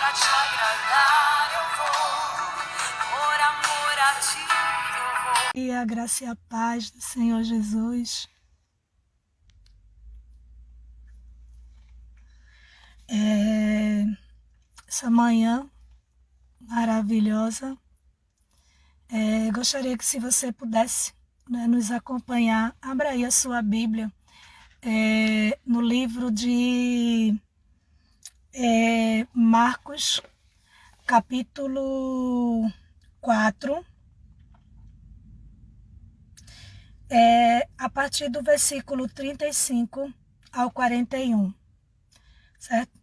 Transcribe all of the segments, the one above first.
pra te agradar eu vou, por amor a ti eu vou. E a graça e a paz do Senhor Jesus. Essa manhã maravilhosa, gostaria que, se você pudesse, né, nos acompanhar, abra aí a sua Bíblia no livro de Marcos, capítulo 4, a partir do versículo 35 ao 41, certo?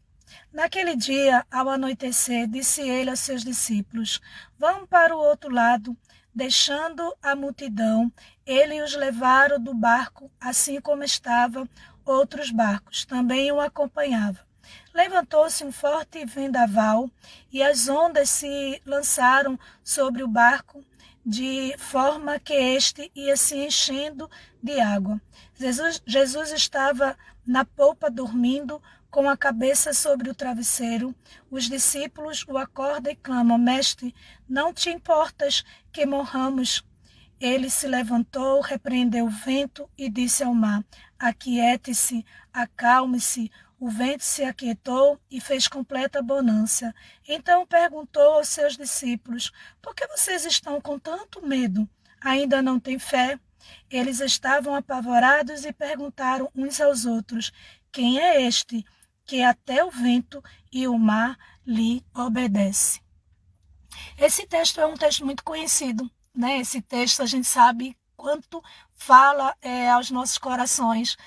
Naquele dia, ao anoitecer, disse ele aos seus discípulos: vamos para o outro lado. Deixando a multidão, ele os levaram do barco, assim como estavam outros barcos. Também o acompanhavam. Levantou-se um forte vendaval, e as ondas se lançaram sobre o barco, de forma que este ia se enchendo de água. Jesus estava na polpa dormindo, com a cabeça sobre o travesseiro. Os discípulos o acordam e clamam: Mestre, não te importas que morramos? Ele se levantou, repreendeu o vento e disse ao mar: aquiete-se, acalme-se. O vento se aquietou e fez completa bonança. Então perguntou aos seus discípulos: por que vocês estão com tanto medo? Ainda não têm fé? Eles estavam apavorados e perguntaram uns aos outros: quem é este que até o vento e o mar lhe obedecem? Esse texto é um texto muito conhecido, né? Esse texto a gente sabe quanto fala aos nossos corações.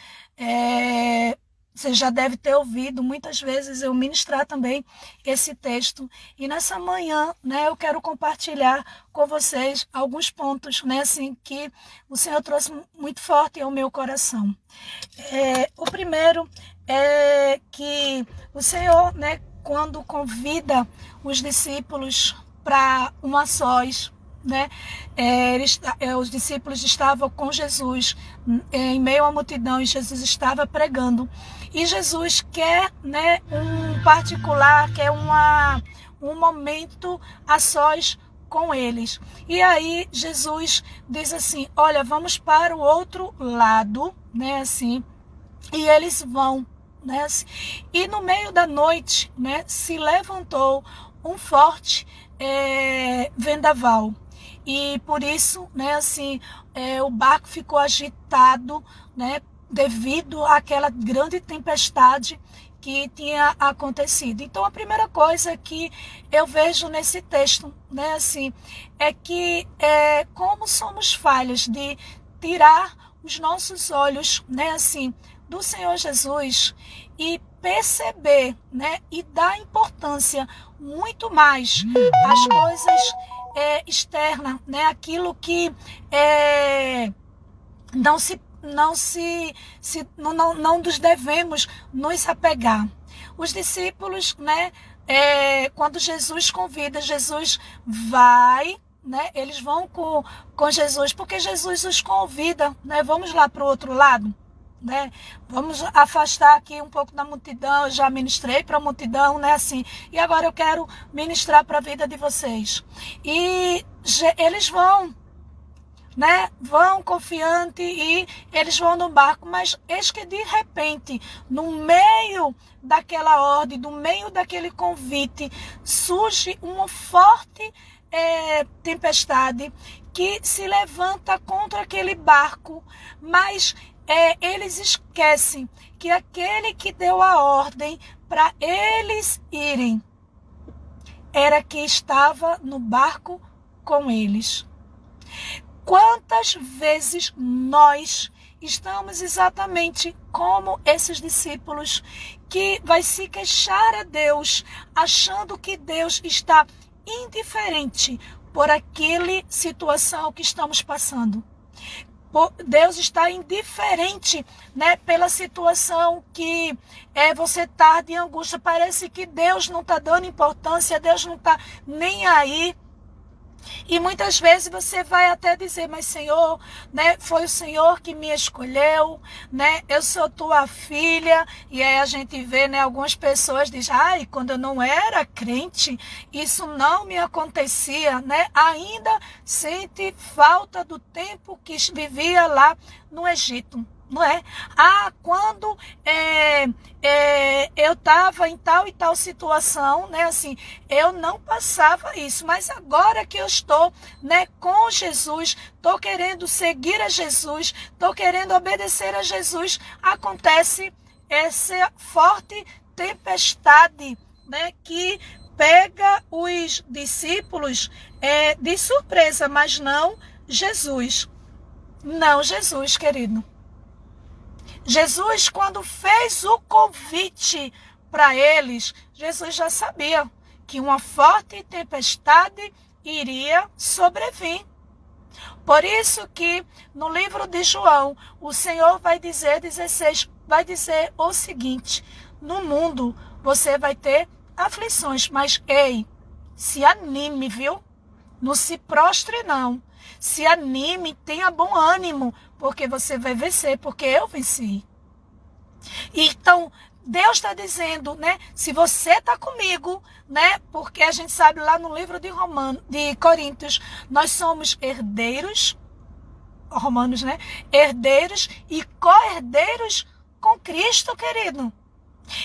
Você já deve ter ouvido muitas vezes eu ministrar também esse texto. E nessa manhã, né, eu quero compartilhar com vocês alguns pontos, né, assim, que o Senhor trouxe muito forte ao meu coração. O primeiro é que o Senhor, né, quando convida os discípulos para um a sós, né, os discípulos estavam com Jesus em meio à multidão, e Jesus estava pregando. E Jesus quer, né, um particular, quer um momento a sós com eles. E aí Jesus diz assim: olha, vamos para o outro lado, né, assim. E eles vão, né, assim. E no meio da noite, né, se levantou um forte vendaval. E por isso, né, assim, o barco ficou agitado, né, devido àquela grande tempestade que tinha acontecido. Então, a primeira coisa que eu vejo nesse texto, né, assim, é que como somos falhos de tirar os nossos olhos, né, assim, do Senhor Jesus e perceber, né, e dar importância muito mais às coisas externas, né, aquilo que não nos devemos nos apegar. Os discípulos, né, quando Jesus convida, Jesus vai, né, eles vão com Jesus, porque Jesus os convida, né, vamos lá para o outro lado, né, vamos afastar aqui um pouco da multidão. Eu já ministrei para a multidão, né, assim, e agora eu quero ministrar para a vida de vocês. E eles vão, né, vão confiante, e eles vão no barco, mas eis que de repente, no meio daquela ordem, no meio daquele convite, surge uma forte tempestade que se levanta contra aquele barco, mas eles esquecem que aquele que deu a ordem para eles irem era que estava no barco com eles. Quantas vezes nós estamos exatamente como esses discípulos, que vai se queixar a Deus, achando que Deus está indiferente por aquela situação que estamos passando. Deus está indiferente, né, pela situação que você está de angústia. Parece que Deus não está dando importância, Deus não está nem aí. E muitas vezes você vai até dizer, mas Senhor, né, foi o Senhor que me escolheu, né, eu sou tua filha. E aí a gente vê, né, algumas pessoas dizem, ai, quando eu não era crente, isso não me acontecia, né, ainda sente falta do tempo que vivia lá no Egito. Não é? Ah, quando eu estava em tal e tal situação, né? Assim, eu não passava isso, mas agora que eu estou, né, com Jesus, estou querendo seguir a Jesus, estou querendo obedecer a Jesus, acontece essa forte tempestade, né, que pega os discípulos de surpresa, mas não Jesus. Não Jesus, querido. Jesus, quando fez o convite para eles, Jesus já sabia que uma forte tempestade iria sobrevir. Por isso que no livro de João, o Senhor vai dizer, 16, vai dizer o seguinte: no mundo você vai ter aflições, mas ei, se anime, viu? Não se prostre, não. Se anime, tenha bom ânimo, porque você vai vencer, porque eu venci. Então, Deus está dizendo, né? Se você está comigo, né? Porque a gente sabe lá no livro de Coríntios, nós somos herdeiros, Romanos, né? Herdeiros e co-herdeiros com Cristo, querido.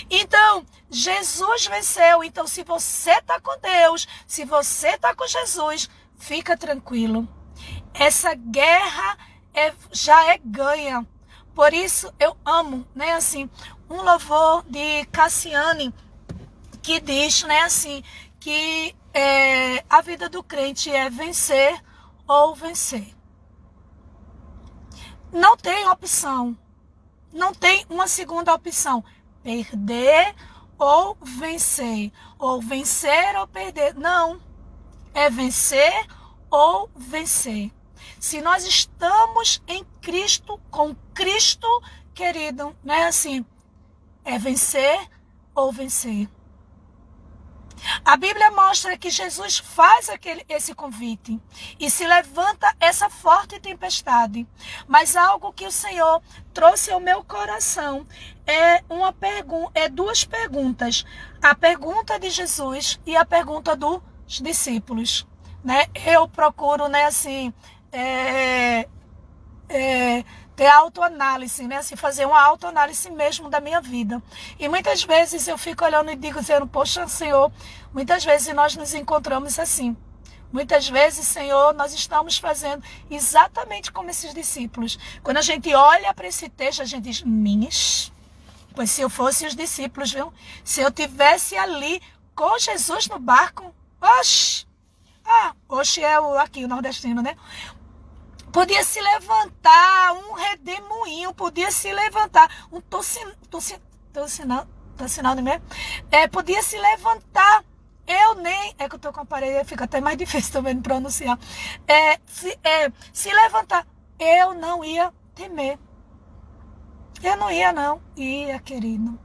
Então, Jesus venceu. Então, se você está com Deus, se você está com Jesus, fica tranquilo. Essa guerra já é ganha. Por isso eu amo, né, assim, um louvor de Cassiane que diz, né, assim, que a vida do crente é vencer ou vencer. Não tem opção. Não tem uma segunda opção. Perder ou vencer. Ou vencer ou perder. Não. É vencer ou vencer. Se nós estamos em Cristo, com Cristo, querido, né? Assim, é vencer ou vencer. A Bíblia mostra que Jesus faz esse convite e se levanta essa forte tempestade. Mas algo que o Senhor trouxe ao meu coração é duas perguntas. A pergunta de Jesus e a pergunta dos discípulos. Né? Eu procuro, né, assim, ter autoanálise, né? Assim, fazer uma autoanálise mesmo da minha vida. E muitas vezes eu fico olhando e digo, dizendo, poxa, Senhor, muitas vezes nós nos encontramos assim. Muitas vezes, Senhor, nós estamos fazendo exatamente como esses discípulos. Quando a gente olha para esse texto, a gente diz, pois se eu fosse os discípulos, viu? Se eu tivesse ali com Jesus no barco, oxe é o nordestino, né? Podia se levantar um redemoinho, podia se levantar um tocinal, não é? Podia se levantar. Eu nem... É que eu tô com a parede, fica até mais difícil também de pronunciar. Se levantar, eu não ia temer. Eu não ia, não. Ia, querido.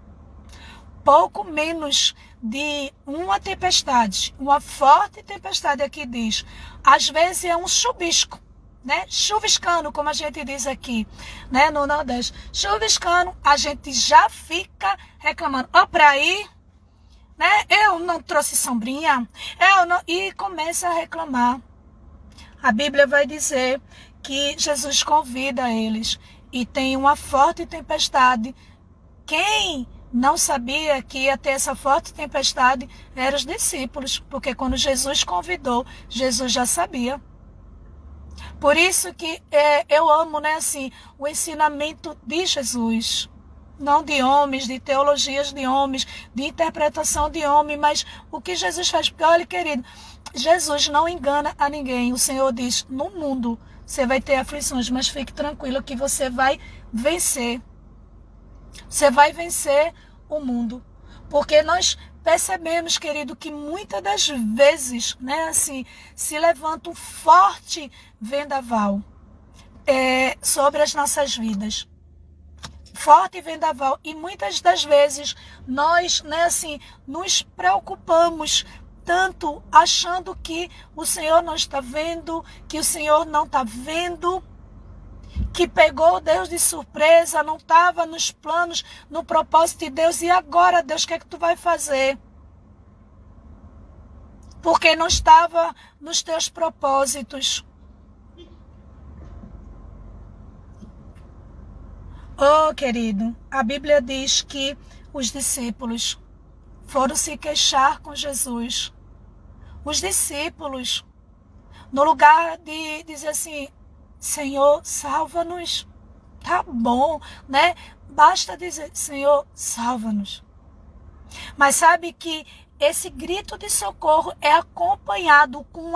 Pouco menos de uma tempestade, uma forte tempestade aqui diz. Às vezes é um chuvisco, né? Chuviscando, como a gente diz aqui, né? No Nordeste. Chuviscando, a gente já fica reclamando. Ó, pra ir, né? Eu não trouxe sombrinha. E começa a reclamar. A Bíblia vai dizer que Jesus convida eles e tem uma forte tempestade. Quem não sabia que ia ter essa forte tempestade eram os discípulos, porque quando Jesus convidou, Jesus já sabia. Por isso que eu amo, né, assim, o ensinamento de Jesus. Não de homens, de teologias de homens, de interpretação de homem, mas o que Jesus faz. Porque, olha, querido, Jesus não engana a ninguém. O Senhor diz, no mundo você vai ter aflições, mas fique tranquilo que você vai vencer. Você vai vencer o mundo. Porque nós percebemos, querido, que muitas das vezes, né, assim, se levanta um forte vendaval sobre as nossas vidas. Forte vendaval. E muitas das vezes nós, né, assim, nos preocupamos tanto achando que o Senhor não está vendo, que o Senhor não está vendo, que pegou Deus de surpresa, não estava nos planos, no propósito de Deus. E agora, Deus, o que é que tu vai fazer? Porque não estava nos teus propósitos. Oh, querido, a Bíblia diz que os discípulos foram se queixar com Jesus. Os discípulos, no lugar de dizer assim, Senhor, salva-nos. Tá bom, né? Basta dizer, Senhor, salva-nos. Mas sabe que esse grito de socorro é acompanhado com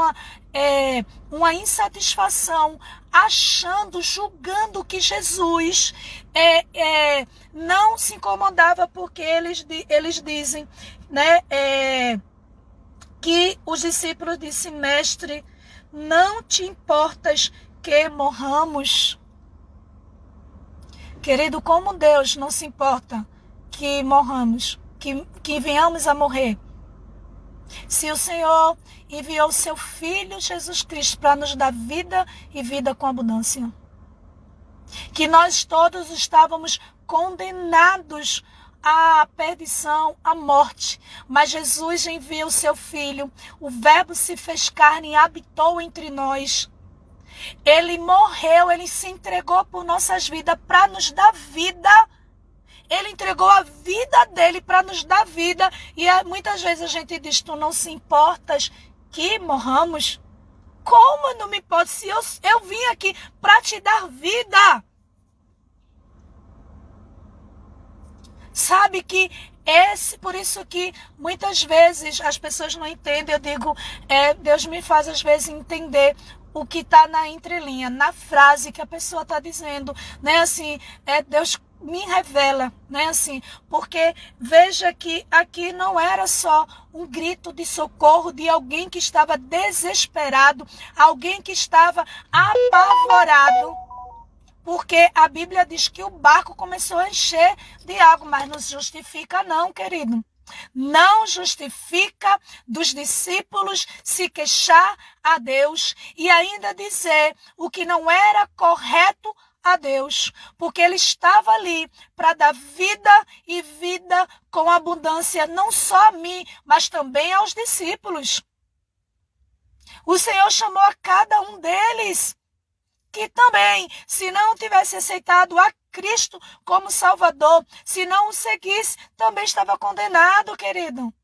uma insatisfação, achando, julgando que Jesus não se incomodava, porque eles dizem, né, que os discípulos disseram, mestre, não te importas que morramos? Querido, como Deus não se importa que morramos, que venhamos a morrer? Se o Senhor enviou o seu Filho Jesus Cristo para nos dar vida e vida com abundância. Que nós todos estávamos condenados à perdição, à morte. Mas Jesus enviou o seu Filho. O Verbo se fez carne e habitou entre nós. Ele morreu, ele se entregou por nossas vidas para nos dar vida. Ele entregou a vida dele para nos dar vida. E muitas vezes a gente diz, tu não se importas que morramos? Como eu não me importo se eu vim aqui para te dar vida? Sabe que por isso que muitas vezes as pessoas não entendem. Eu digo, Deus me faz às vezes entender o que está na entrelinha, na frase que a pessoa está dizendo, né? Assim, Deus me revela, né? Assim, porque veja que aqui não era só um grito de socorro de alguém que estava desesperado, alguém que estava apavorado, porque a Bíblia diz que o barco começou a encher de água, mas não justifica não, querido. Não justifica dos discípulos se queixar a Deus e ainda dizer o que não era correto a Deus, porque ele estava ali para dar vida e vida com abundância, não só a mim, mas também aos discípulos. O Senhor chamou a cada um deles, que também, se não tivesse aceitado a Cristo como Salvador, se não o seguisse, também estava condenado, querido.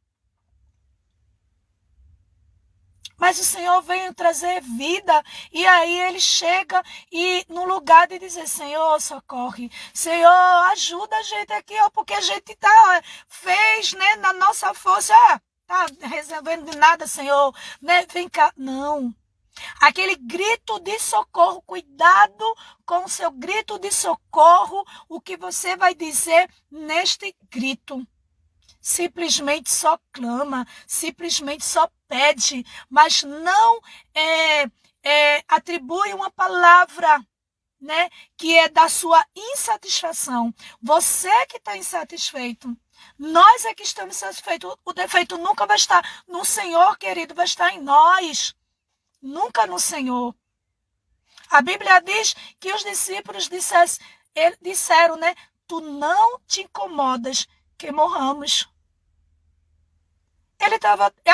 Mas o Senhor veio trazer vida, e aí ele chega e no lugar de dizer, Senhor, socorre, Senhor, ajuda a gente aqui, ó, porque a gente fez, né, na nossa força, tá resolvendo de nada, Senhor, né, vem cá, não. Aquele grito de socorro, cuidado com o seu grito de socorro, o que você vai dizer neste grito. Simplesmente só clama, simplesmente só pede, mas não atribui uma palavra, né, que é da sua insatisfação. Você que está insatisfeito. Nós é que estamos insatisfeitos. O defeito nunca vai estar no Senhor, querido, vai estar em nós. Nunca no Senhor. A Bíblia diz que os discípulos disseram, né? Tu não te incomodas que morramos.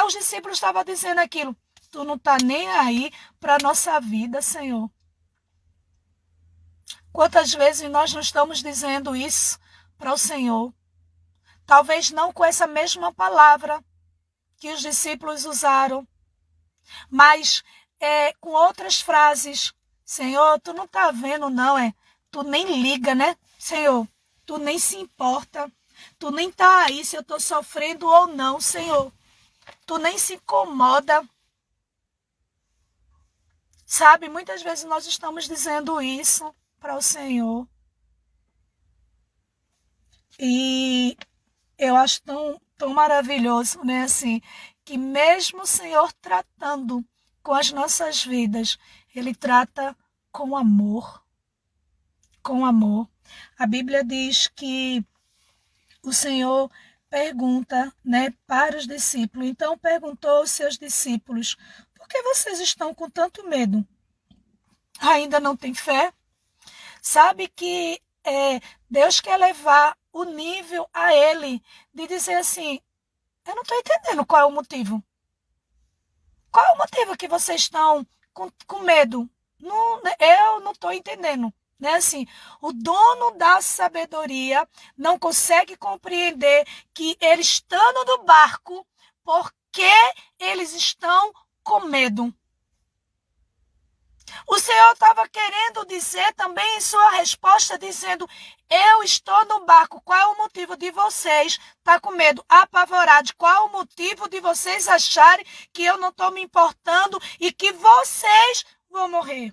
Os discípulos estavam dizendo aquilo. Tu não está nem aí para a nossa vida, Senhor. Quantas vezes nós não estamos dizendo isso para o Senhor? Talvez não com essa mesma palavra que os discípulos usaram, mas com outras frases. Senhor, tu não está vendo, não, Tu nem liga, né, Senhor? Tu nem se importa. Tu nem está aí se eu estou sofrendo ou não, Senhor. Tu nem se incomoda. Sabe, muitas vezes nós estamos dizendo isso para o Senhor. E eu acho tão maravilhoso, né, assim, que mesmo o Senhor tratando com as nossas vidas, Ele trata com amor. Com amor. A Bíblia diz que o Senhor pergunta, né, para os discípulos. Então perguntou aos seus discípulos: por que vocês estão com tanto medo? Ainda não tem fé? Sabe que Deus quer levar o nível a ele de dizer assim: eu não estou entendendo qual é o motivo. Qual é o motivo que vocês estão com medo? Não, eu não estou entendendo. Né? Assim, o dono da sabedoria não consegue compreender que eles estando no barco, por que eles estão com medo? O Senhor estava querendo dizer também em sua resposta, dizendo: eu estou no barco, qual é o motivo de vocês estar com medo, apavorados? Qual é o motivo de vocês acharem que eu não estou me importando e que vocês vão morrer?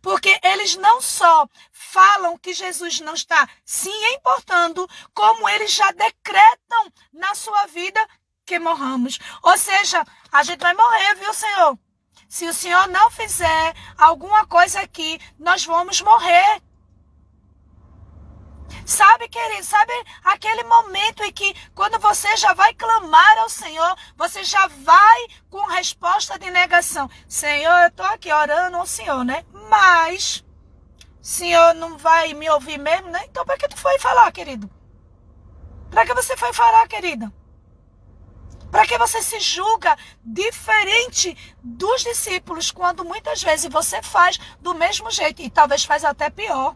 Porque eles não só falam que Jesus não está se importando, como eles já decretam na sua vida que morramos. Ou seja, a gente vai morrer, viu, Senhor? Se o Senhor não fizer alguma coisa aqui, nós vamos morrer. Sabe, querido, sabe aquele momento em que quando você já vai clamar ao Senhor, você já vai com resposta de negação. Senhor, eu estou aqui orando ao Senhor, né? Mas o Senhor não vai me ouvir mesmo, né? Então para que tu foi falar, querido? Para que você foi falar, querida? Para que você se julga diferente dos discípulos, quando muitas vezes você faz do mesmo jeito e talvez faz até pior?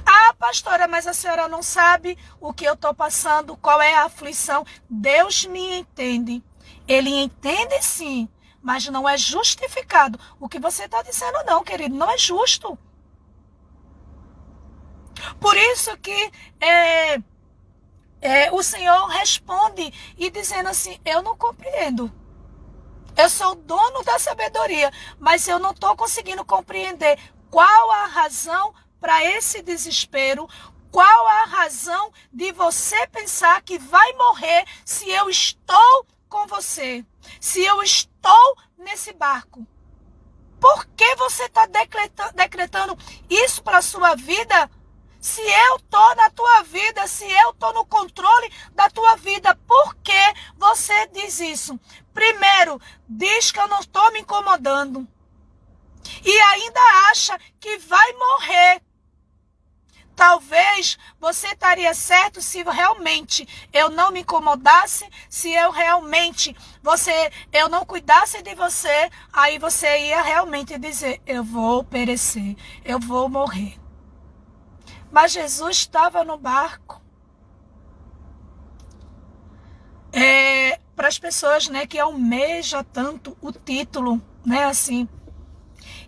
Ah, pastora, mas a senhora não sabe o que eu estou passando, qual é a aflição. Deus me entende. Ele entende sim, mas não é justificado. O que você está dizendo não, querido, não é justo. Por isso que o Senhor responde e dizendo assim: eu não compreendo. Eu sou o dono da sabedoria, mas eu não estou conseguindo compreender qual a razão para esse desespero, qual a razão de você pensar que vai morrer se eu estou com você, se eu estou nesse barco. Por que você está decretando isso para a sua vida? Se eu estou na tua vida, se eu estou no controle da tua vida, por que você diz isso? Primeiro, diz que eu não estou me incomodando. E ainda acha que vai morrer. Talvez você estaria certo se realmente eu não me incomodasse, se eu realmente eu não cuidasse de você, aí você ia realmente dizer: eu vou perecer, eu vou morrer. Mas Jesus estava no barco. Para as pessoas, né, que almejam tanto o título, né, assim,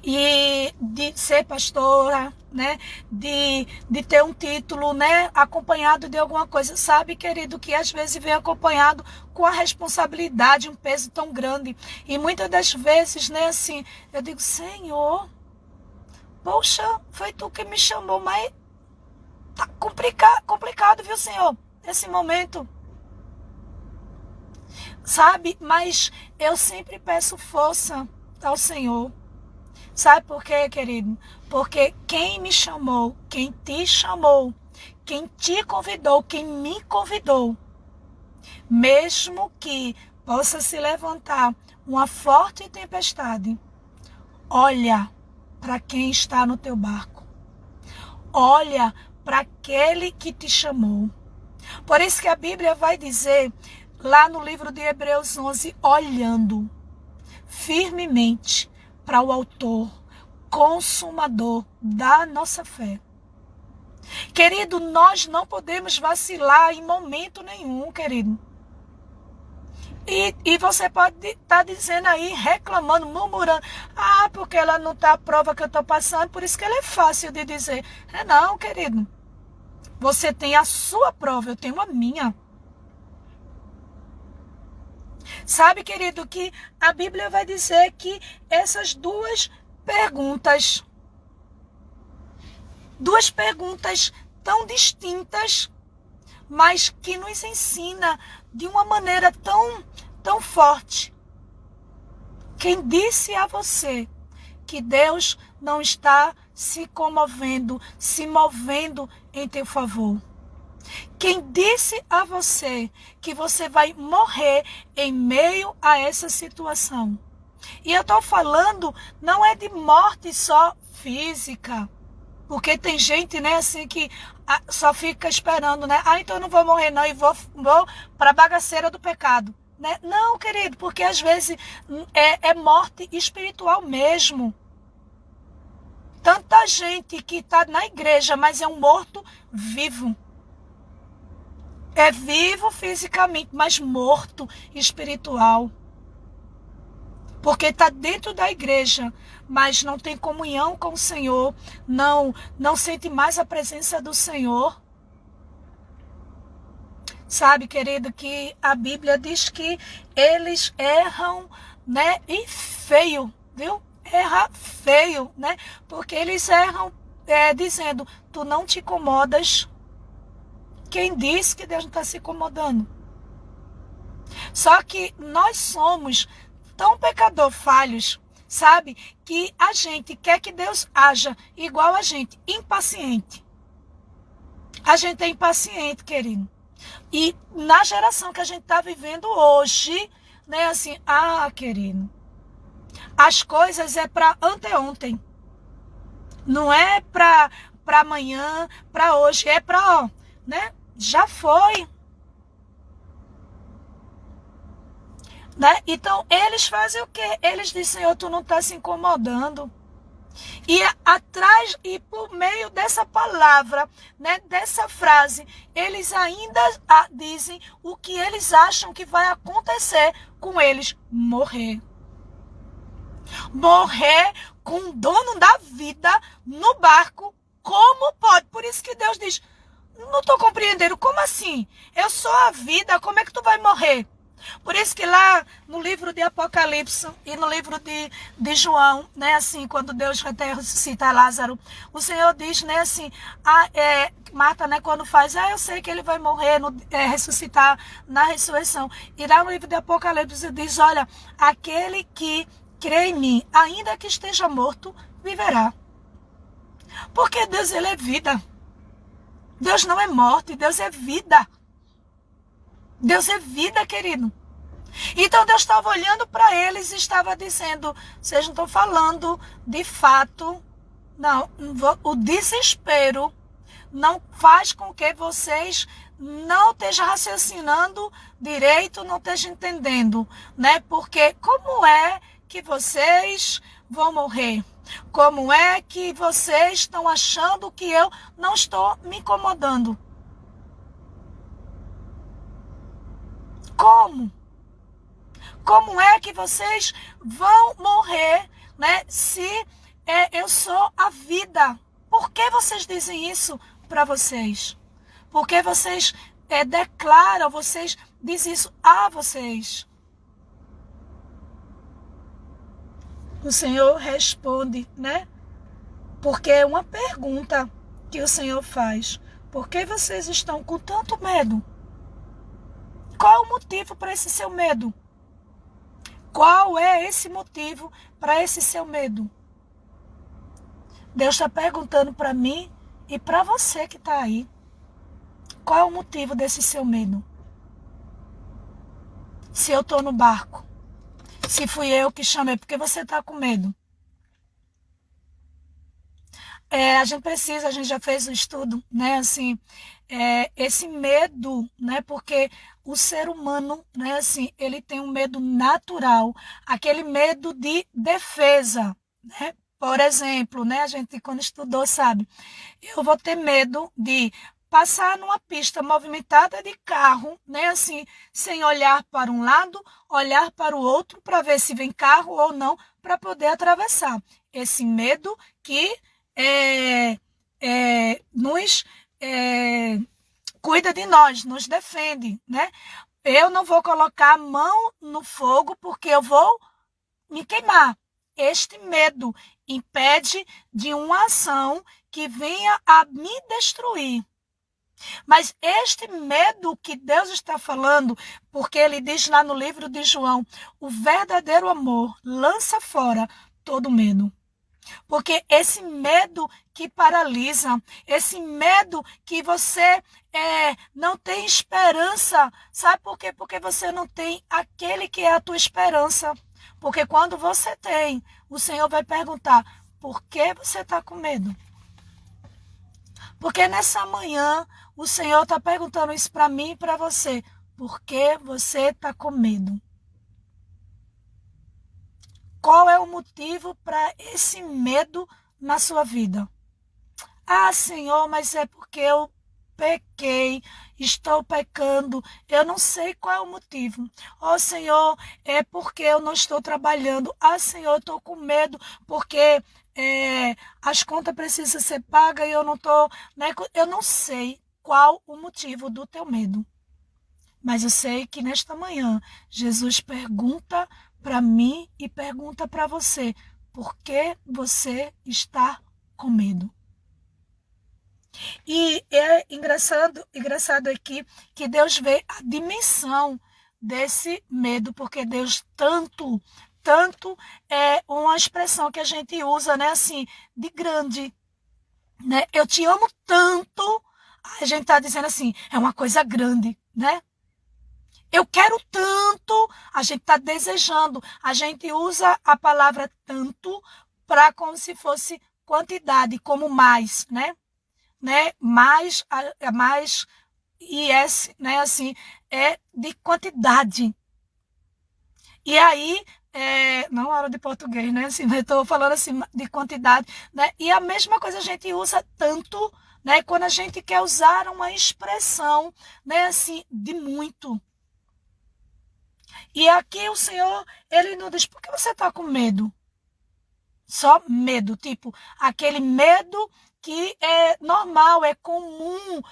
e de ser pastora, né, de ter um título, né, acompanhado de alguma coisa. Sabe, querido, que às vezes vem acompanhado com a responsabilidade, um peso tão grande. E muitas das vezes, né, assim, eu digo: Senhor, poxa, foi tu que me chamou, mas tá complicado, viu, Senhor, esse momento. Sabe, mas eu sempre peço força ao Senhor. Sabe por quê, querido? Porque quem me chamou, quem te chamou, quem te convidou, quem me convidou, mesmo que possa se levantar uma forte tempestade, olha para quem está no teu barco. Olha para aquele que te chamou. Por isso que a Bíblia vai dizer, lá no livro de Hebreus 11, olhando firmemente para o autor, consumador da nossa fé. Querido, nós não podemos vacilar em momento nenhum, querido. E você pode estar dizendo aí, reclamando, murmurando: ah, porque ela não está a prova que eu estou passando, por isso que ela é fácil de dizer. Não, querido. Você tem a sua prova, eu tenho a minha. Sabe, querido, que a Bíblia vai dizer que essas duas perguntas tão distintas, mas que nos ensina de uma maneira tão forte. Quem disse a você que Deus não está se comovendo, se movendo em teu favor? Quem disse a você que você vai morrer em meio a essa situação? E eu estou falando, não é de morte só física. Porque tem gente, né, assim, que só fica esperando, né? Ah, então eu não vou morrer não e vou para a bagaceira do pecado. Né? Não, querido, porque às vezes é morte espiritual mesmo. Tanta gente que está na igreja, mas é um morto vivo. É vivo fisicamente, mas morto espiritual. Porque está dentro da igreja, mas não tem comunhão com o Senhor, não sente mais a presença do Senhor. Sabe, querido, que a Bíblia diz que eles erram, né, e feio, viu? Erra feio, né? Porque eles erram dizendo, tu não te incomodas. Quem disse que Deus não está se incomodando? Só que nós somos tão pecador falhos, sabe? Que a gente quer que Deus haja igual a gente, impaciente. A gente é impaciente, querido. E na geração que a gente está vivendo hoje, né, assim, querido, as coisas é para anteontem. Não é para amanhã, para hoje, é para, né? Já foi. Né? Então, eles fazem o quê? Eles dizem, Senhor, tu não está se incomodando. E atrás e por meio dessa palavra, né, dessa frase, eles ainda dizem o que eles acham que vai acontecer com eles: morrer. Morrer com o dono da vida no barco, como pode? Por isso que Deus diz, não estou compreendendo, como assim? Eu sou a vida, como é que tu vai morrer? Por isso que lá no livro de Apocalipse e no livro de João, né, assim, quando Deus até ressuscita Lázaro, o Senhor diz, né, assim, Marta, né, quando faz, eu sei que ele vai morrer, ressuscitar na ressurreição. E lá no livro de Apocalipse diz, olha, aquele que crê em mim, ainda que esteja morto, viverá. Porque Deus, ele é vida. Deus não é morte, Deus é vida. Deus é vida, querido. Então Deus estava olhando para eles e estava dizendo, vocês não estão falando de fato. Não, o desespero não faz com que vocês não estejam raciocinando direito, não estejam entendendo, né? Porque como é que vocês vão morrer? Como é que vocês estão achando que eu não estou me incomodando? Como? Como é que vocês vão morrer, né, se eu sou a vida? Por que vocês dizem isso para vocês? Por que vocês declaram, vocês dizem isso a vocês? O Senhor responde, né? Porque é uma pergunta que o Senhor faz. Por que vocês estão com tanto medo? Qual é o motivo para esse seu medo? Qual é esse motivo para esse seu medo? Deus está perguntando para mim e para você que está aí. Qual é o motivo desse seu medo? Se eu estou no barco, se fui eu que chamei, porque você está com medo? A gente já fez o estudo, né, assim, esse medo, né, porque o ser humano, né, assim, ele tem um medo natural, aquele medo de defesa, né, por exemplo, né, a gente quando estudou sabe, eu vou ter medo de passar numa pista movimentada de carro, né, assim, sem olhar para um lado, olhar para o outro, para ver se vem carro ou não, para poder atravessar. Esse medo que nos cuida de nós, nos defende, né? Eu não vou colocar a mão no fogo porque eu vou me queimar. Este medo impede de uma ação que venha a me destruir. Mas este medo que Deus está falando, porque ele diz lá no livro de João, o verdadeiro amor lança fora todo medo. Porque esse medo que paralisa, esse medo que você não tem esperança. Sabe por quê? Porque você não tem aquele que é a tua esperança. Porque quando você tem, o Senhor vai perguntar, por que você está com medo? Porque nessa manhã, o Senhor está perguntando isso para mim e para você. Por que você está com medo? Qual é o motivo para esse medo na sua vida? Ah, Senhor, mas é porque eu pequei, estou pecando, eu não sei qual é o motivo. Ó, Senhor, é porque eu não estou trabalhando. Ah, Senhor, eu estou com medo porque as contas precisam ser pagas e eu não estou... Né? Eu não sei qual o motivo do teu medo. Mas eu sei que nesta manhã, Jesus pergunta para mim e pergunta para você, por que você está com medo? E é engraçado aqui que Deus vê a dimensão desse medo, porque Deus tanto é uma expressão que a gente usa, né, assim, de grande, né? Eu te amo tanto, a gente está dizendo assim, é uma coisa grande, né? Eu quero tanto, a gente está desejando, a gente usa a palavra tanto para como se fosse quantidade, como mais, né? Mais, IS, né? Assim, é de quantidade. E aí, não aula de português, né? Assim, eu estou falando assim de quantidade, né? E a mesma coisa a gente usa tanto, né? Quando a gente quer usar uma expressão, né? Assim, de muito. E aqui o Senhor, ele não diz, por que você está com medo? Só medo, tipo, aquele medo que é normal, é comum,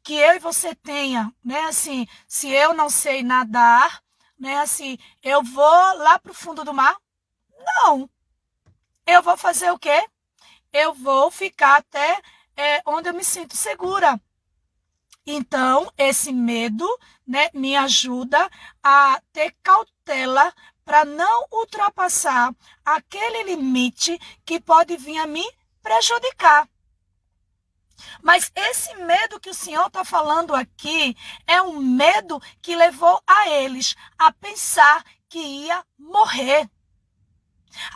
que eu e você tenha, né? Assim, se eu não sei nadar, né? Assim, eu vou lá para o fundo do mar? Não. Eu vou fazer o quê? Eu vou ficar até onde eu me sinto segura. Então, esse medo, né, me ajuda a ter cautela para não ultrapassar aquele limite que pode vir a me prejudicar. Mas esse medo que o Senhor está falando aqui é um medo que levou a eles a pensar que ia morrer,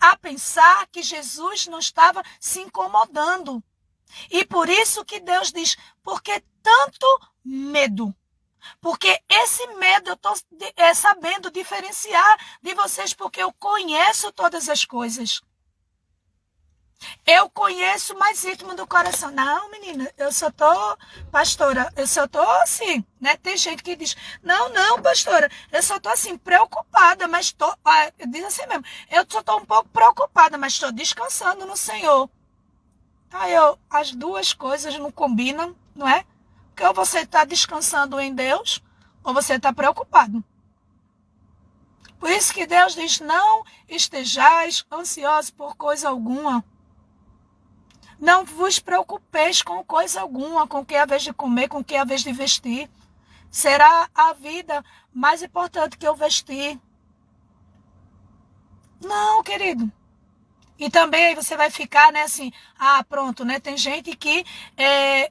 a pensar que Jesus não estava se incomodando. E por isso que Deus diz, por que tanto medo? Porque esse medo eu estou sabendo diferenciar de vocês, porque eu conheço todas as coisas. Eu conheço mais íntimo do coração. Não, menina, eu só tô, pastora, eu só tô assim, né? Tem gente que diz, não, pastora, eu só tô assim, preocupada, mas tô, diz assim mesmo, eu só tô um pouco preocupada, mas estou descansando no Senhor. Aí as duas coisas não combinam, não é? Porque ou você está descansando em Deus, ou você está preocupado. Por isso que Deus diz, não estejais ansiosos por coisa alguma. Não vos preocupeis com coisa alguma, com o que é a vez de comer, com o que é a vez de vestir. Será a vida mais importante que eu vestir. Não, querido. E também aí você vai ficar, né, assim, pronto, né? Tem gente que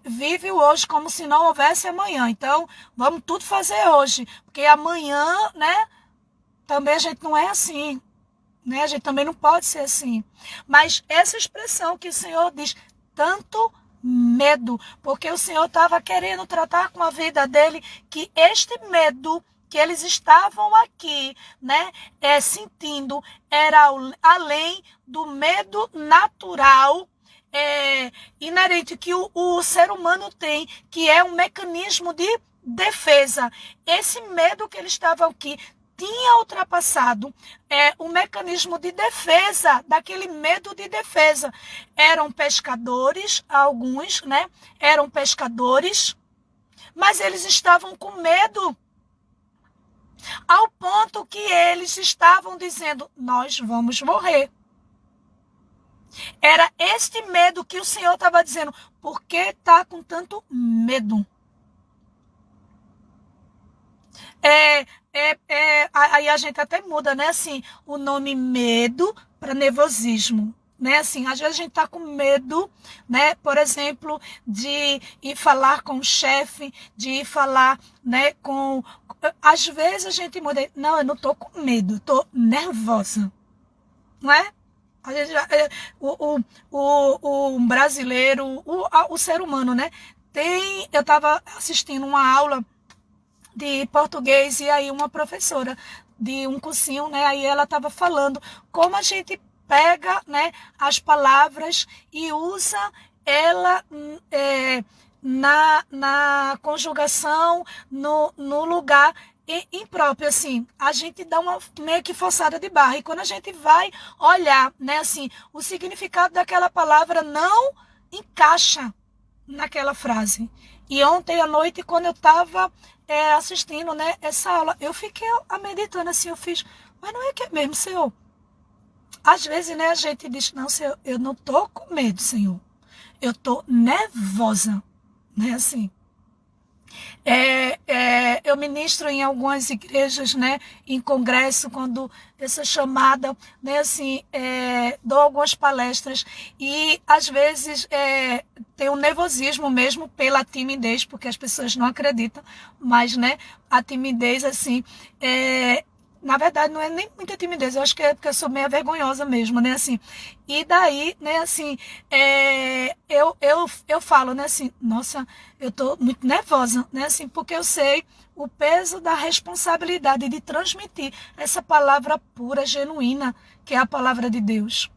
vive o hoje como se não houvesse amanhã. Então, vamos tudo fazer hoje. Porque amanhã, né, também a gente não é assim, né? A gente também não pode ser assim. Mas essa expressão que o Senhor diz, tanto medo, porque o Senhor estava querendo tratar com a vida dele que este medo que eles estavam aqui, né, sentindo, era além do medo natural inerente que o ser humano tem, que é um mecanismo de defesa. Esse medo que eles estavam aqui tinha ultrapassado o mecanismo de defesa, daquele medo de defesa. Eram pescadores, alguns, né, eram pescadores, mas eles estavam com medo, ao ponto que eles estavam dizendo, nós vamos morrer. Era este medo que o Senhor estava dizendo, por que está com tanto medo? Aí a gente até muda, né, assim, o nome medo para nervosismo, né? Assim, às vezes a gente tá com medo, né? Por exemplo, de ir falar com o chefe, de ir falar, né, com... Às vezes a gente muda, não, eu não tô com medo, eu tô nervosa, não é? A gente, o brasileiro, o ser humano, né? Eu estava assistindo uma aula de português e aí uma professora de um cursinho, né? Aí ela estava falando como a gente pega, né, as palavras e usa ela na conjugação, no lugar impróprio, assim, a gente dá uma meio que forçada de barra, e quando a gente vai olhar, né, assim, o significado daquela palavra não encaixa naquela frase. E ontem à noite, quando eu estava assistindo, né, essa aula, eu fiquei meditando assim, eu fiz, mas não é que é mesmo, Senhor? Às vezes, né, a gente diz, não, Senhor, eu não tô com medo, Senhor, eu tô nervosa, né, assim. Eu ministro em algumas igrejas, né, em congresso, quando eu sou chamada, né, assim, dou algumas palestras e às vezes tem um nervosismo mesmo pela timidez, porque as pessoas não acreditam, mas, né, a timidez, assim, na verdade, não é nem muita timidez, eu acho que é porque eu sou meio vergonhosa mesmo, né, assim. E daí, né, assim, eu falo, né, assim, nossa, eu tô muito nervosa, né, assim, porque eu sei o peso da responsabilidade de transmitir essa palavra pura, genuína, que é a palavra de Deus.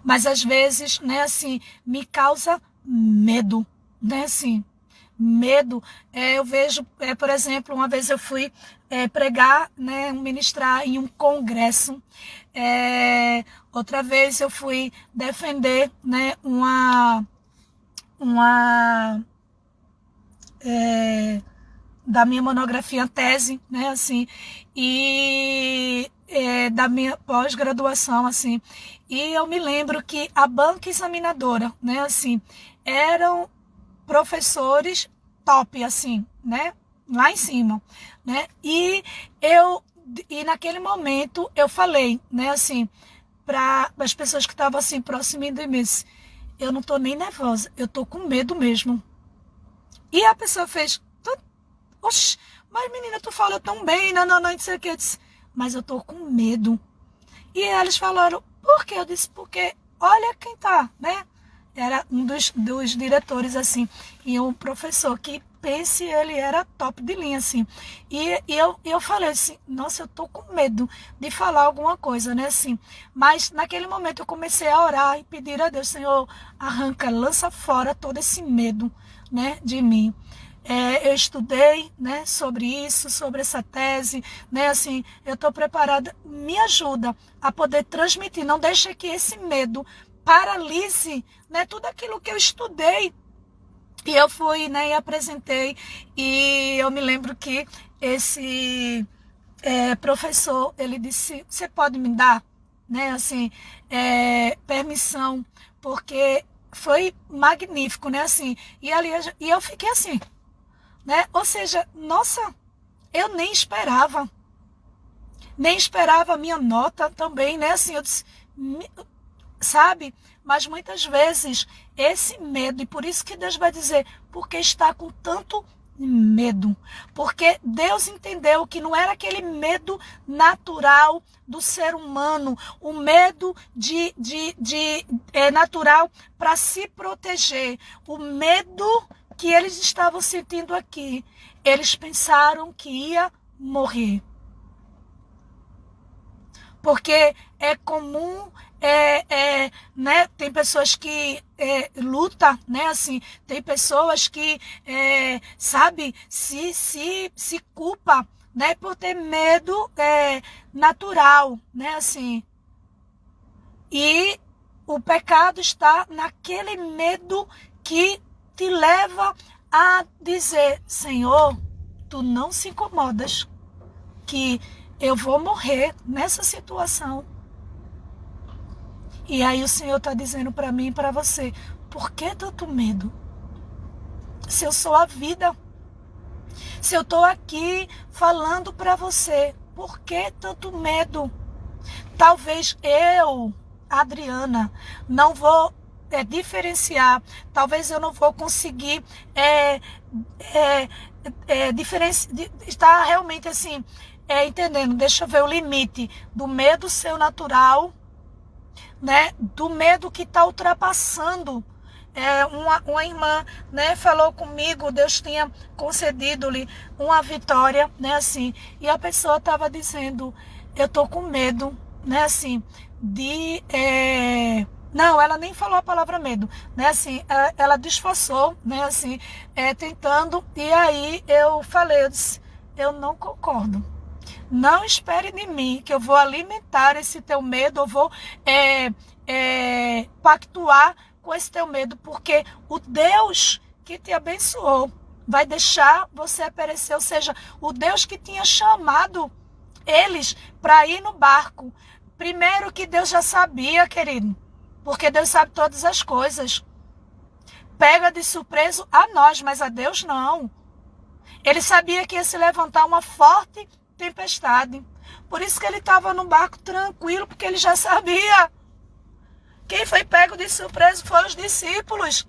Mas às vezes, né, assim, me causa medo, né, assim, medo. Eu vejo, por exemplo, uma vez eu fui pregar, né, ministrar em um congresso. Outra vez eu fui defender, né, da minha monografia, tese, né, assim, e da minha pós-graduação, assim. E eu me lembro que a banca examinadora, né, assim, eram professores top, assim, né, lá em cima, né, e naquele momento eu falei, né, assim, para as pessoas que estavam assim próximas de mim, eu não tô nem nervosa, eu tô com medo mesmo. E a pessoa fez, oxe, mas menina, tu fala tão bem, não sei o que. Eu disse, mas eu tô com medo. E eles falaram, por quê? Eu disse, porque olha quem tá, né? Era um dos diretores, assim, e um professor que, pense, ele era top de linha, assim. E eu falei assim, nossa, eu tô com medo de falar alguma coisa, né, assim. Mas naquele momento eu comecei a orar e pedir a Deus, Senhor, arranca, lança fora todo esse medo, né, de mim. Eu estudei, né, sobre isso, sobre essa tese, né, assim, eu estou preparada, me ajuda a poder transmitir, não deixe que esse medo paralise, né, tudo aquilo que eu estudei. E eu fui, né, e apresentei, e eu me lembro que esse professor, ele disse, você pode me dar, né, assim, permissão, porque foi magnífico, né, assim, e eu fiquei assim, né? Ou seja, nossa, eu nem esperava a minha nota também, né? Assim, eu disse, sabe? Mas muitas vezes esse medo, e por isso que Deus vai dizer, porque está com tanto medo, porque Deus entendeu que não era aquele medo natural do ser humano, o medo natural para se proteger, o medo que eles estavam sentindo aqui. Eles pensaram que ia morrer. Porque é comum, né? Tem pessoas que lutam, né? Assim, tem pessoas que, sabe, se culpa, né? Por ter medo natural, né? Assim. E o pecado está naquele medo que te leva a dizer, Senhor, tu não se incomodas que eu vou morrer nessa situação. E aí o Senhor está dizendo para mim e para você, por que tanto medo? Se eu sou a vida, se eu estou aqui falando para você, por que tanto medo? Talvez eu Adriana, não vou diferenciar, talvez eu não vou conseguir estar realmente assim, entendendo, deixa eu ver o limite do medo seu natural, né, do medo que está ultrapassando. Uma irmã, né, falou comigo, Deus tinha concedido-lhe uma vitória, né, assim, e a pessoa estava dizendo, eu tô com medo, né, assim, de... Não, ela nem falou a palavra medo, né, assim, ela disfarçou, né, assim, tentando, e aí eu falei, eu disse, eu não concordo. Não espere de mim que eu vou alimentar esse teu medo, eu vou pactuar com esse teu medo, porque o Deus que te abençoou vai deixar você perecer, ou seja, o Deus que tinha chamado eles para ir no barco. Primeiro que Deus já sabia, querido, porque Deus sabe todas as coisas. Pega de surpresa a nós, mas a Deus não. Ele sabia que ia se levantar uma forte tempestade. Por isso que ele estava no barco tranquilo, porque ele já sabia. Quem foi pego de surpresa foram os discípulos,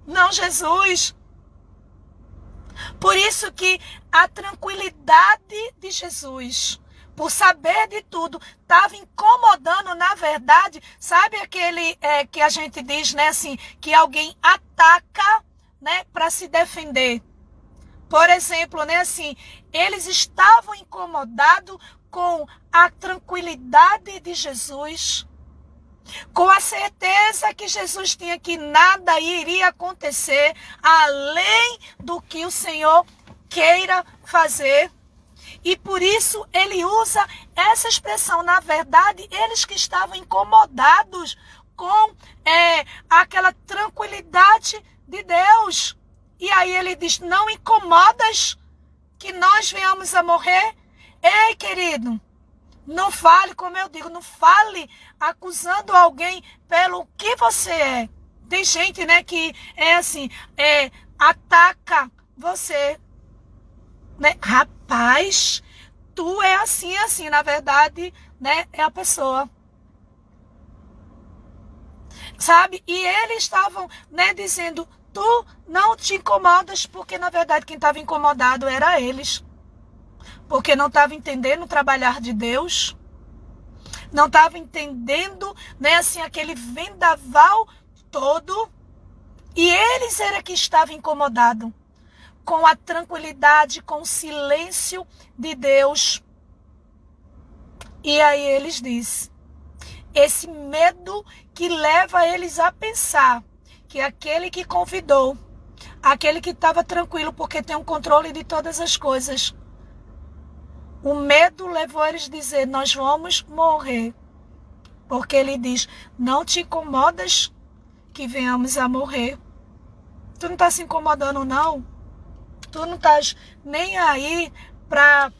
não Jesus. Por isso que a tranquilidade de Jesus, por saber de tudo, estava incomodando, na verdade, sabe aquele que a gente diz, né, assim, que alguém ataca, né, para se defender. Por exemplo, né, assim, eles estavam incomodados com a tranquilidade de Jesus, com a certeza que Jesus tinha que nada iria acontecer além do que o Senhor queira fazer. E por isso ele usa essa expressão. Na verdade, eles que estavam incomodados com aquela tranquilidade de Deus. E aí ele diz, não incomodas que nós venhamos a morrer? Ei, querido, não fale, como eu digo, não fale acusando alguém pelo que você é. Tem gente, né, que ataca você. Né? Rapaz, tu é assim, assim. Na verdade, né, é a pessoa. Sabe? E eles estavam, né, dizendo, tu não te incomodas, porque na verdade quem estava incomodado era eles. Porque não estava entendendo o trabalhar de Deus. Não estava entendendo, né, assim, aquele vendaval todo. E eles era que estavam incomodados com a tranquilidade, com o silêncio de Deus. E aí eles dizem, esse medo que leva eles a pensar que aquele que convidou, aquele que estava tranquilo porque tem um controle de todas as coisas, o medo levou eles a dizer, nós vamos morrer. Porque ele diz, não te incomodas que venhamos a morrer. Tu não está se incomodando, não? Tu não estás nem aí para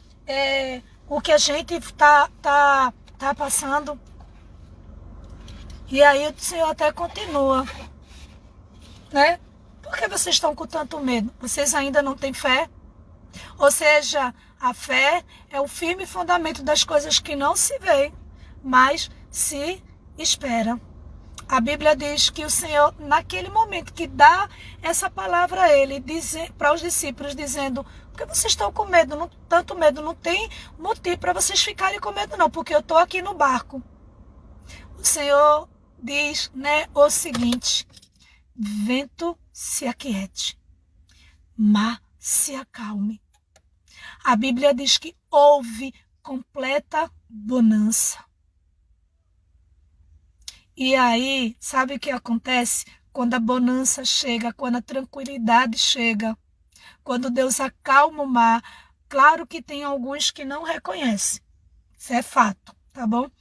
o que a gente tá passando. E aí o Senhor até continua, né? Por que vocês estão com tanto medo? Vocês ainda não têm fé? Ou seja, a fé é o firme fundamento das coisas que não se veem, mas se espera. A Bíblia diz que o Senhor, naquele momento que dá essa palavra a ele, para os discípulos, dizendo, por que vocês estão com medo? Não, tanto medo, não tem motivo para vocês ficarem com medo não, porque eu estou aqui no barco. O Senhor diz, né, o seguinte, vento se aquiete, mar se acalme. A Bíblia diz que houve completa bonança. E aí, sabe o que acontece? Quando a bonança chega, quando a tranquilidade chega, quando Deus acalma o mar, claro que tem alguns que não reconhecem. Isso é fato, tá bom?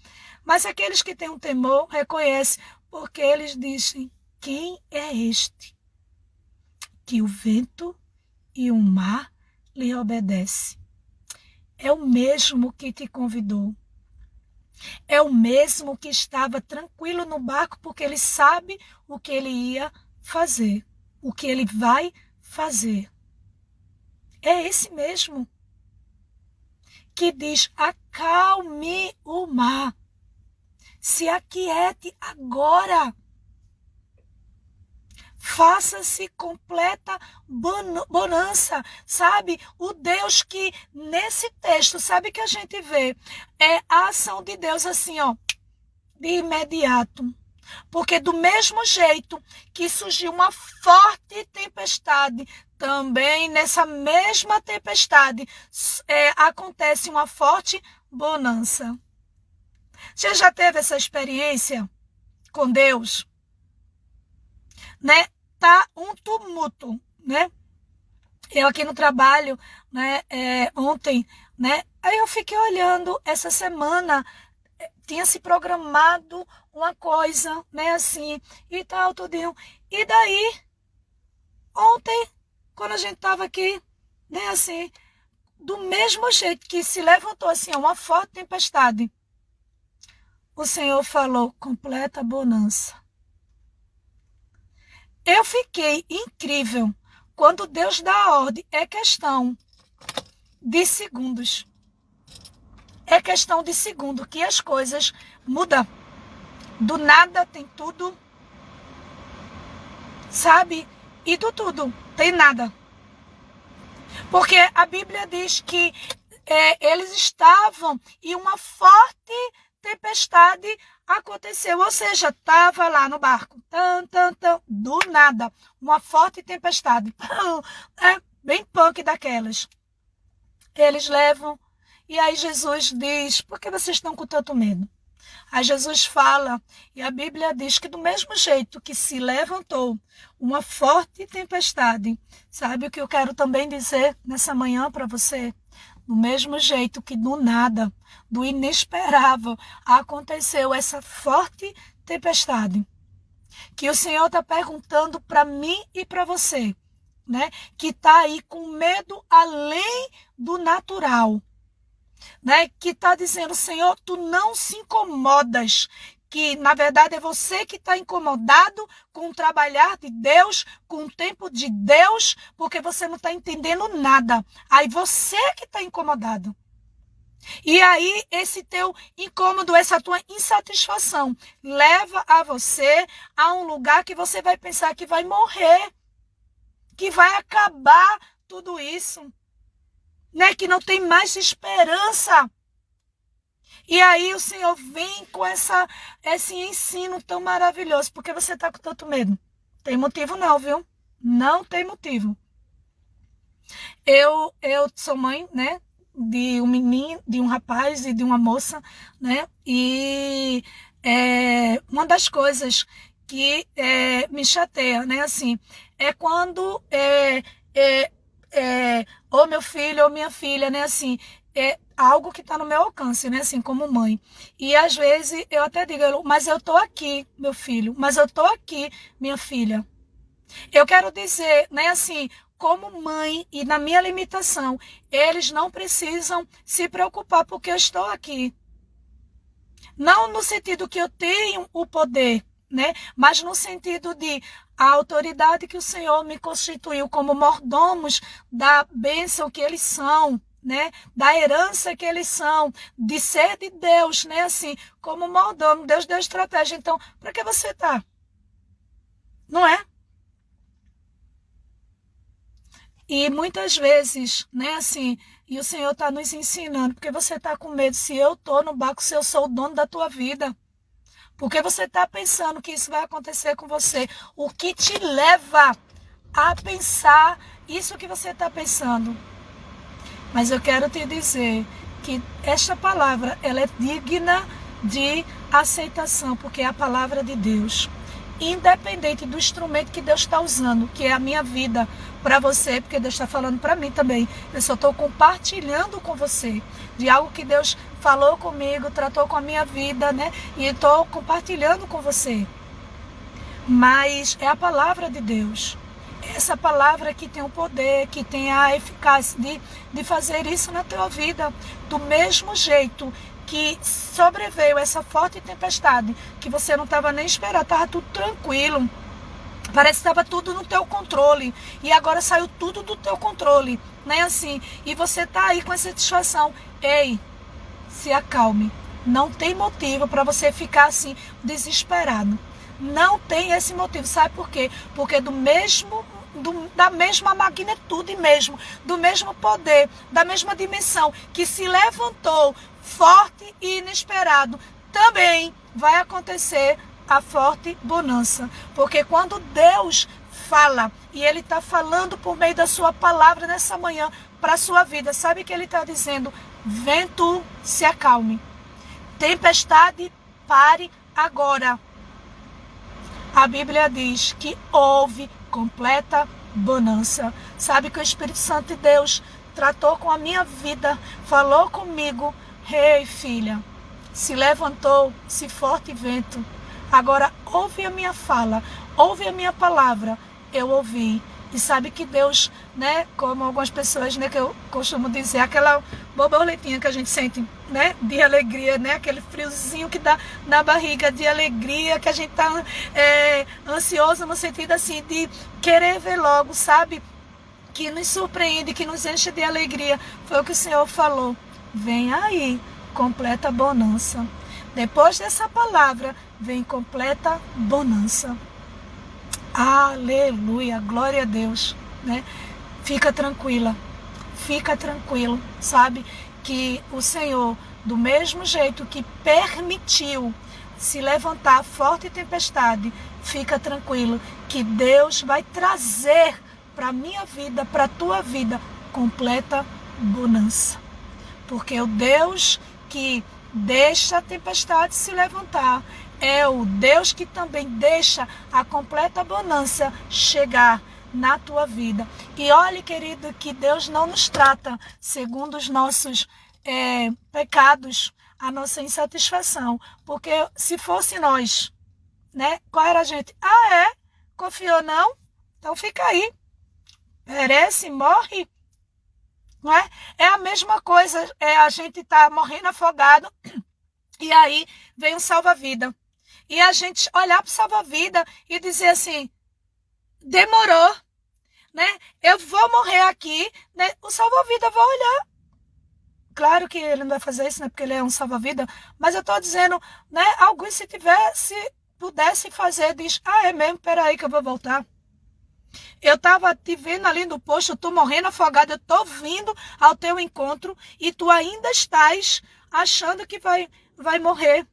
Mas aqueles que têm um temor, reconhecem, porque eles dizem, quem é este? Que o vento e o mar lhe obedecem. É o mesmo que te convidou. É o mesmo que estava tranquilo no barco, porque ele sabe o que ele ia fazer, o que ele vai fazer. É esse mesmo que diz, acalme o mar. se aquiete agora. Faça-se completa bonança, sabe? O Deus que nesse texto, sabe que a gente vê? É a ação de Deus assim, ó, de imediato. Porque do mesmo jeito que surgiu uma forte tempestade, também nessa mesma tempestade acontece uma forte bonança. Você já teve essa experiência com Deus? Né? Tá um tumulto, né? Eu aqui no trabalho, né, ontem, né? Aí eu fiquei olhando essa semana, tinha se programado uma coisa, né, assim, e tal, tudinho. E daí, ontem, quando a gente tava aqui, né, assim, do mesmo jeito que se levantou, assim, uma forte tempestade, o Senhor falou, completa bonança. Eu fiquei incrível. Quando Deus dá a ordem, é questão de segundos. É questão de segundo que as coisas mudam. Do nada tem tudo, sabe? E do tudo tem nada. Porque a Bíblia diz que eles estavam e uma forte tempestade aconteceu, ou seja, estava lá no barco, do nada, uma forte tempestade, bem punk daquelas. Eles levam, e aí Jesus diz, por que vocês estão com tanto medo? Aí Jesus fala, e a Bíblia diz que do mesmo jeito que se levantou uma forte tempestade, sabe o que eu quero também dizer nessa manhã para você? Do mesmo jeito que do nada, do inesperável, aconteceu essa forte tempestade. Que o Senhor está perguntando para mim e para você, né? Que está aí com medo além do natural, né? Que está dizendo, Senhor, tu não se incomodas. Que na verdade é você que está incomodado com o trabalhar de Deus, com o tempo de Deus, porque você não está entendendo nada. Aí você que está incomodado. E aí esse teu incômodo, essa tua insatisfação, leva a você a um lugar que você vai pensar que vai morrer, que vai acabar tudo isso, né? Que não tem mais esperança. E aí o Senhor vem com esse ensino tão maravilhoso. Por que você está com tanto medo? Tem motivo não, viu? Não tem motivo. Eu sou mãe, né? De um menino, de um rapaz e de uma moça, né? E uma das coisas que me chateia, né? Assim, é quando ou meu filho ou minha filha, né? Assim, algo que está no meu alcance, né? Assim, como mãe. E às vezes eu até digo, mas eu tô aqui, meu filho, mas eu tô aqui, minha filha. Eu quero dizer, né? Assim, como mãe e na minha limitação, eles não precisam se preocupar porque eu estou aqui. Não no sentido que eu tenho o poder, né? Mas no sentido de a autoridade que o Senhor me constituiu como mordomos da bênção que eles são, né? Da herança que eles são, de ser de Deus, né? Assim, como mordomo, Deus deu estratégia. Então, para que você está? Não é? E muitas vezes, né, assim, e o Senhor está nos ensinando, porque você está com medo, se eu estou no barco, se eu sou o dono da tua vida. Porque você está pensando que isso vai acontecer com você. O que te leva a pensar isso que você está pensando? Mas eu quero te dizer que esta palavra, ela é digna de aceitação, porque é a palavra de Deus. Independente do instrumento que Deus está usando, que é a minha vida para você, porque Deus está falando para mim também. Eu só estou compartilhando com você de algo que Deus falou comigo, tratou com a minha vida, né? E estou compartilhando com você. Mas é a palavra de Deus. Essa palavra que tem o poder, que tem a eficácia de fazer isso na tua vida. Do mesmo jeito que sobreveio essa forte tempestade, que você não estava nem esperando, estava tudo tranquilo. Parece que estava tudo no teu controle. E agora saiu tudo do teu controle, né? Assim, e você está aí com essa satisfação. Ei, se acalme. Não tem motivo para você ficar assim, desesperado. Não tem esse motivo. Sabe por quê? Porque da mesma magnitude mesmo, do mesmo poder, da mesma dimensão que se levantou forte e inesperado, também vai acontecer a forte bonança. Porque quando Deus fala, e Ele está falando por meio da sua palavra nessa manhã para a sua vida, sabe o que Ele está dizendo? Vento, se acalme. Tempestade, pare agora. A Bíblia diz que houve completa bonança. Sabe que o Espírito Santo de Deus tratou com a minha vida, falou comigo. Ei, filha, se levantou-se forte vento. Agora ouve a minha fala, ouve a minha palavra. Eu ouvi. E sabe que Deus, né, como algumas pessoas, né, que eu costumo dizer, aquela borboletinha que a gente sente, né, de alegria, né, aquele friozinho que dá na barriga de alegria, que a gente tá ansioso no sentido assim de querer ver logo, sabe, que nos surpreende, que nos enche de alegria. Foi o que o Senhor falou. Vem aí, completa bonança. Depois dessa palavra, vem completa bonança. Aleluia, glória a Deus, né? Fica tranquila, fica tranquilo, sabe? Que o Senhor, do mesmo jeito que permitiu se levantar forte tempestade, fica tranquilo, que Deus vai trazer para a minha vida, para a tua vida, completa bonança. Porque o Deus que deixa a tempestade se levantar é o Deus que também deixa a completa bonança chegar na tua vida. E olhe, querido, que Deus não nos trata segundo os nossos pecados, a nossa insatisfação. Porque se fosse nós, né? Qual era a gente? Ah, é? Confiou não? Então fica aí. Perece, morre. Não é? É a mesma coisa, a gente tá morrendo afogado e aí vem um salva-vida. E a gente olhar para o salva-vida e dizer assim, demorou, né? Eu vou morrer aqui, né? O salva-vida vai olhar. Claro que ele não vai fazer isso, né? Porque ele é um salva-vida, mas eu estou dizendo, né? Alguns se pudesse fazer, diz, é mesmo, peraí que eu vou voltar. Eu estava te vendo ali no posto, tu morrendo afogado, eu estou vindo ao teu encontro e tu ainda estás achando que vai morrer.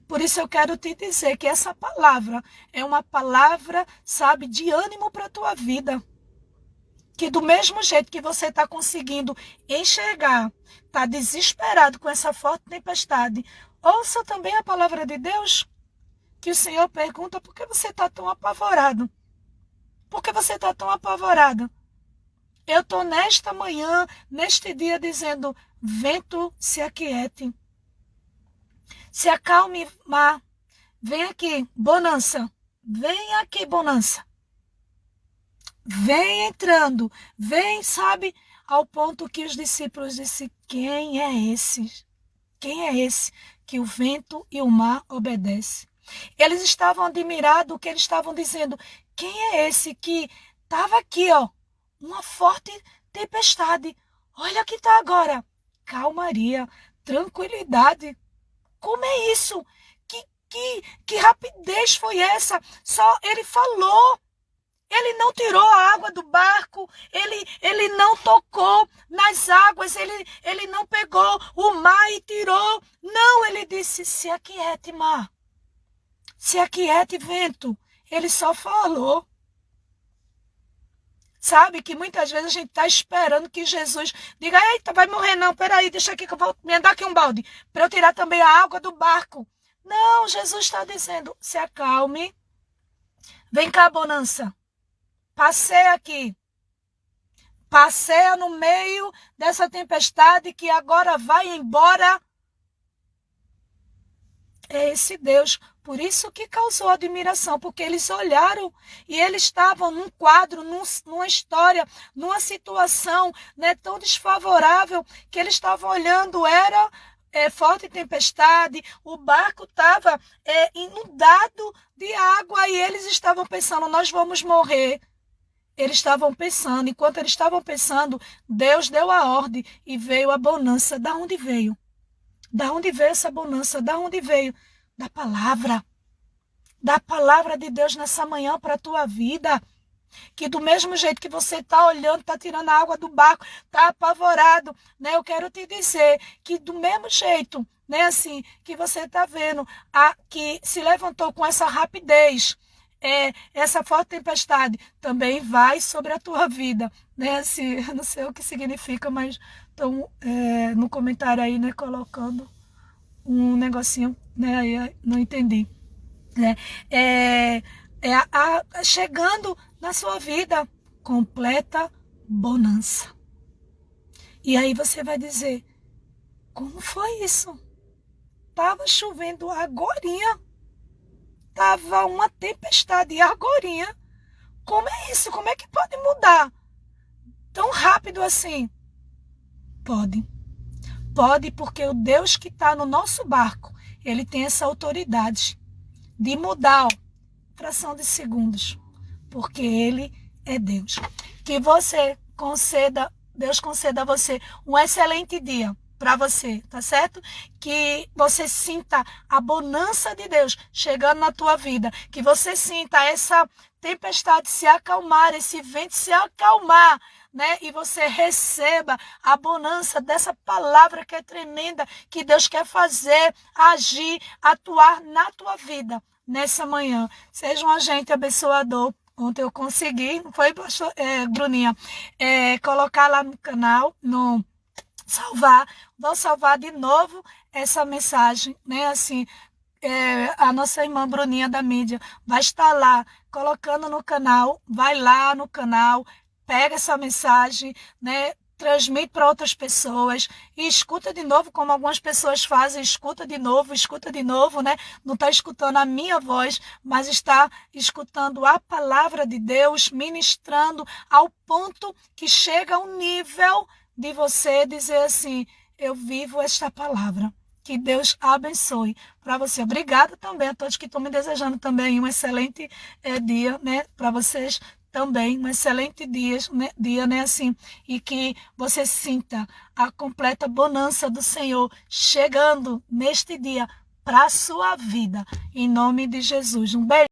Por isso eu quero te dizer que essa palavra é uma palavra, sabe, de ânimo para a tua vida. Que do mesmo jeito que você está conseguindo enxergar, está desesperado com essa forte tempestade, ouça também a palavra de Deus, que o Senhor pergunta por que você está tão apavorado. Por que você está tão apavorado? Eu estou nesta manhã, neste dia, dizendo, vento, se aquiete. Se acalme, mar. Vem aqui, bonança. Vem aqui, bonança. Vem entrando. Vem, sabe, ao ponto que os discípulos disseram, quem é esse? Quem é esse que o vento e o mar obedecem? Eles estavam admirados, o que eles estavam dizendo, quem é esse que estava aqui, ó, uma forte tempestade. Olha que está agora. Calmaria, tranquilidade. Como é isso? Que rapidez foi essa? Só ele falou. Ele não tirou a água do barco. Ele não tocou nas águas. Ele não pegou o mar e tirou. Não, ele disse, se aquiete, mar. Se aquiete, vento. Ele só falou. Sabe que muitas vezes a gente está esperando que Jesus diga, eita, vai morrer não, peraí, deixa aqui que eu vou me dar aqui um balde, para eu tirar também a água do barco. Não, Jesus está dizendo, se acalme, vem cá, bonança, passeia aqui, passeia no meio dessa tempestade que agora vai embora. É esse Deus. Por isso que causou admiração, porque eles olharam e eles estavam num quadro, numa história, numa situação, né, tão desfavorável que eles estavam olhando, era forte tempestade, o barco estava inundado de água e eles estavam pensando, nós vamos morrer. Eles estavam pensando, enquanto eles estavam pensando, Deus deu a ordem e veio a bonança. Da onde veio? Da onde veio essa bonança? Da onde veio? Da palavra. Da palavra de Deus nessa manhã para a tua vida. Que do mesmo jeito que você está olhando, está tirando a água do barco, está apavorado, né? Eu quero te dizer que do mesmo jeito, né, assim, que você está vendo, que se levantou com essa rapidez, essa forte tempestade, também vai sobre a tua vida, né? Assim, eu não sei o que significa, mas estão no comentário aí, né, colocando um negocinho, né? Aí não entendi, né? Chegando na sua vida, completa bonança. E aí você vai dizer, como foi isso? Tava chovendo agorinha, tava uma tempestade agorinha. Como é isso? Como é que pode mudar tão rápido assim? Pode. Pode, porque o Deus que está no nosso barco, ele tem essa autoridade de mudar, fração de segundos, porque ele é Deus. Que Deus conceda a você um excelente dia para você, tá certo? Que você sinta a bonança de Deus chegando na tua vida, que você sinta essa tempestade se acalmar, esse vento se acalmar, né? E você receba a bonança dessa palavra que é tremenda, que Deus quer fazer, agir, atuar na tua vida nessa manhã. Seja um agente abençoador. Ontem eu consegui, não foi, Bruninha, colocar lá no canal, vou salvar de novo essa mensagem, né? Assim, a nossa irmã Bruninha da mídia vai estar lá colocando no canal, vai lá no canal, pega essa mensagem, né? Transmite para outras pessoas e escuta de novo, como algumas pessoas fazem, escuta de novo, né? Não está escutando a minha voz, mas está escutando a palavra de Deus, ministrando ao ponto que chega ao nível de você dizer assim, eu vivo esta palavra. Que Deus abençoe para você. Obrigada também a todos que estão me desejando também um excelente dia, né? Para vocês também, um excelente dia, né? Assim, e que você sinta a completa bonança do Senhor chegando neste dia para a sua vida. Em nome de Jesus. Um beijo.